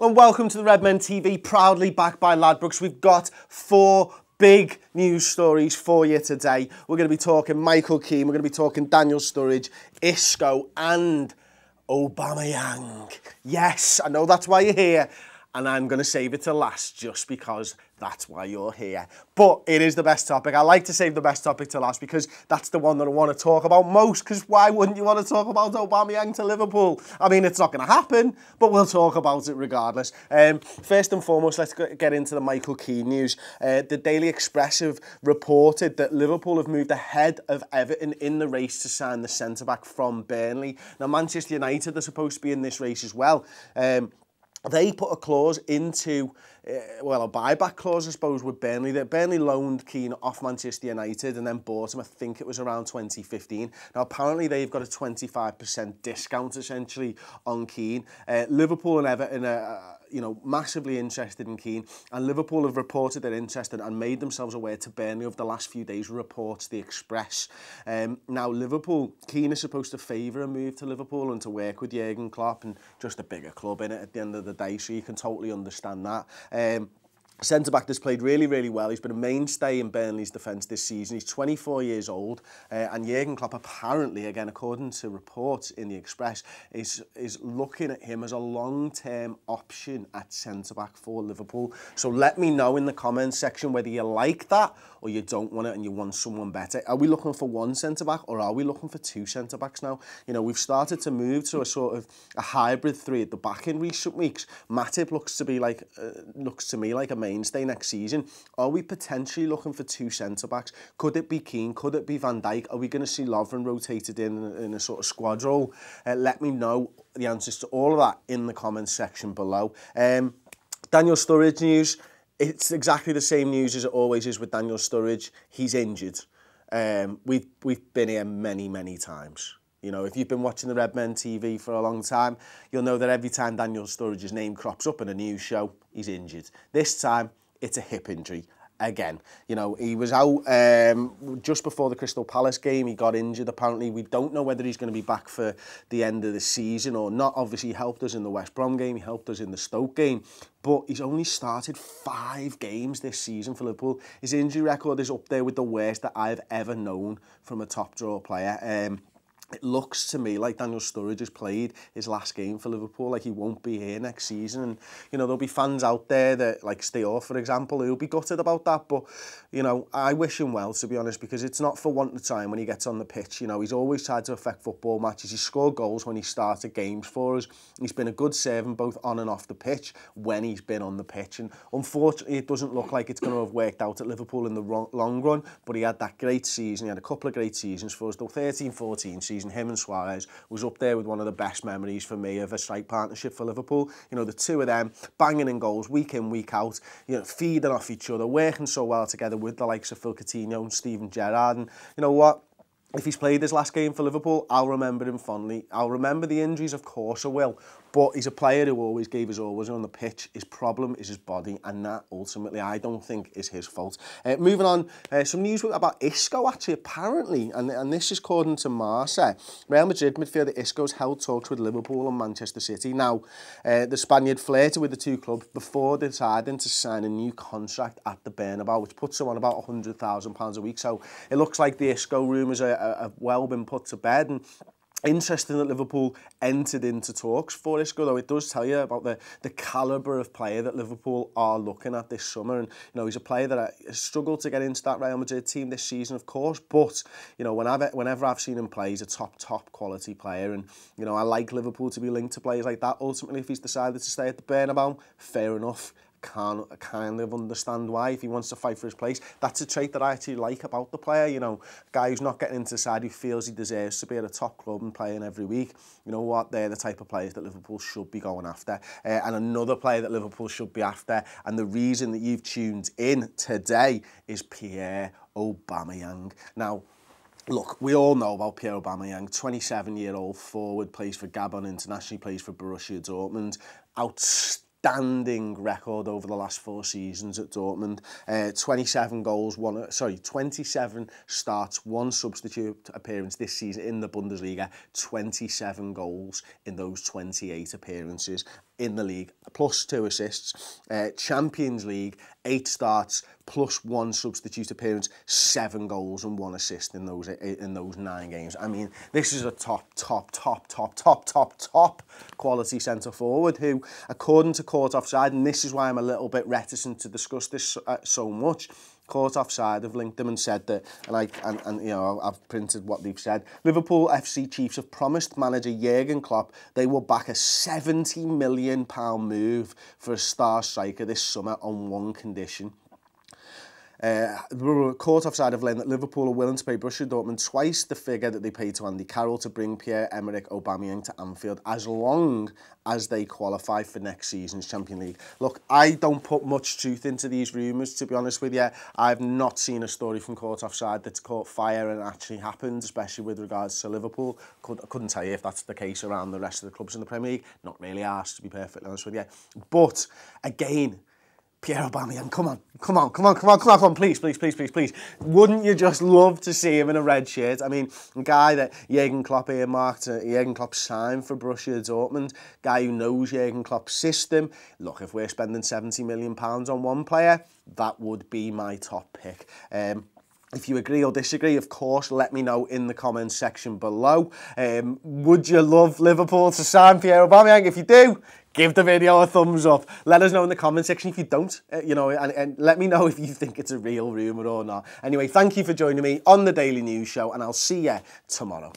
And welcome to the Redmen TV, proudly backed by Ladbrokes. We've got 4 big news stories for you today. We're going to be talking Michael Keane, we're going to be talking Daniel Sturridge, Isco and Aubameyang. Yes, I know that's why you're here, and I'm going to save it to last just because that's why you're here. But it is the best topic. I like to save the best topic to last because that's the one that I want to talk about most, because why wouldn't you want to talk about Aubameyang to Liverpool? I mean, it's not going to happen, but we'll talk about it regardless. First and foremost, let's get into the Michael Keane news. The Daily Express have reported that Liverpool have moved ahead of Everton in the race to sign the centre-back from Burnley. Now, Manchester United are supposed to be in this race as well. They put a clause into, a buyback clause, I suppose, with Burnley. That Burnley loaned Keane off Manchester United and then bought him, I think it was around 2015. Now, apparently, they've got a 25% discount, essentially, on Keane. Liverpool and Everton are, massively interested in Keane. And Liverpool have reported their interest and made themselves aware to Burnley over the last few days, reports the Express. Now, Keane is supposed to favour a move to Liverpool and to work with Jurgen Klopp and just a bigger club in it at the end of the day, so you can totally understand that. Centre-back has played really, really well. He's been a mainstay in Burnley's defence this season. He's 24 years old, and Jurgen Klopp apparently, again, according to reports in the Express, is looking at him as a long-term option at centre-back for Liverpool. So let me know in the comments section whether you like that or you don't want it and you want someone better. Are we looking for one centre-back or are we looking for 2 centre-backs now? We've started to move to a sort of a hybrid 3 at the back in recent weeks. Matip looks to me like a mainstay next season. Are we potentially looking for 2 centre-backs? Could it be Keane? Could it be Van Dijk? Are we going to see Lovren rotated in a sort of squad role? Let me know the answers to all of that in the comments section below. Daniel Sturridge news. It's exactly the same news as it always is with Daniel Sturridge. He's injured. We've been here many, many times. If you've been watching the Redmen TV for a long time, you'll know that every time Daniel Sturridge's name crops up in a news show, he's injured. This time, it's a hip injury. Again, he was out just before the Crystal Palace game. He got injured, apparently. We don't know whether he's going to be back for the end of the season or not. Obviously, he helped us in the West Brom game. He helped us in the Stoke game. But he's only started 5 games this season for Liverpool. His injury record is up there with the worst that I've ever known from a top-draw player. It looks to me like Daniel Sturridge has played his last game for Liverpool, like he won't be here next season. And, there'll be fans out there that, like Steele, for example, who'll be gutted about that. But, I wish him well, to be honest, because it's not for want of time when he gets on the pitch. He's always tried to affect football matches. He's scored goals when he started games for us. He's been a good servant both on and off the pitch when he's been on the pitch. And unfortunately, it doesn't look like it's going to have worked out at Liverpool in the long run. But he had that great season. He had a couple of great seasons for us, the 13-14 season. Him and Suarez was up there with one of the best memories for me of a strike partnership for Liverpool. The 2 of them banging in goals week in, week out, feeding off each other, working so well together with the likes of Phil Coutinho and Steven Gerrard. And you know what? If he's played his last game for Liverpool, I'll remember him fondly. I'll remember the injuries, of course I will. But he's a player who always gave his all on the pitch. His problem is his body, and that ultimately I don't think is his fault. Moving on, some news about Isco actually, apparently, and this is according to Marca. Real Madrid midfielder Isco's held talks with Liverpool and Manchester City. Now, the Spaniard flirted with the 2 clubs before deciding to sign a new contract at the Bernabeu, which puts him on about £100,000 a week. So it looks like the Isco rumours have well been put to bed. And interesting that Liverpool entered into talks for Isco, though it does tell you about the calibre of player that Liverpool are looking at this summer. And, he's a player that has struggled to get into that Real Madrid team this season, of course. But, whenever I've seen him play, he's a top quality player. And, I like Liverpool to be linked to players like that. Ultimately, if he's decided to stay at the Bernabeu, fair enough. Can't kind of understand why, if he wants to fight for his place. That's a trait that I actually like about the player, a guy who's not getting into the side, who feels he deserves to be at a top club and playing every week. You know what, they're the type of players that Liverpool should be going after. And another player that Liverpool should be after, and the reason that you've tuned in today, is Pierre Aubameyang. Now, look, we all know about Pierre Aubameyang, 27-year-old forward, plays for Gabon internationally, plays for Borussia Dortmund. outstanding record over the last 4 seasons at Dortmund. 27 starts, 1 substitute appearance this season in the Bundesliga, 27 goals in those 28 appearances in the league, plus 2 assists. Champions League, 8 starts, plus 1 substitute appearance, 7 goals and 1 assist in those 9 games. I mean, this is a top quality centre forward who, according to Court Offside, and this is why I'm a little bit reticent to discuss this so much, Court Offside have linked them and said that, and you know, I've printed what they've said. Liverpool FC chiefs have promised manager Jurgen Klopp they will back a £70 million move for a star striker this summer on one condition. Court Offside have learned that Liverpool are willing to pay Borussia Dortmund twice the figure that they paid to Andy Carroll to bring Pierre Aubameyang to Anfield, as long as they qualify for next season's Champions League. Look, I don't put much truth into these rumours, to be honest with you. I've not seen a story from Court Offside that's caught fire and actually happened, especially with regards to Liverpool. I couldn't tell you if that's the case around the rest of the clubs in the Premier League. Not really asked, to be perfectly honest with you. But, again, Pierre Aubameyang, come on, please. Wouldn't you just love to see him in a red shirt? I mean, a guy that Jurgen Klopp earmarked, Jurgen Klopp signed for Borussia Dortmund, guy who knows Jurgen Klopp's system. Look, if we're spending £70 million on one player, that would be my top pick. If you agree or disagree, of course, let me know in the comments section below. Would you love Liverpool to sign Pierre Aubameyang? If you do, give the video a thumbs up. Let us know in the comment section if you don't, you know, and let me know if you think it's a real rumour or not. Anyway, thank you for joining me on the Daily News Show, and I'll see you tomorrow.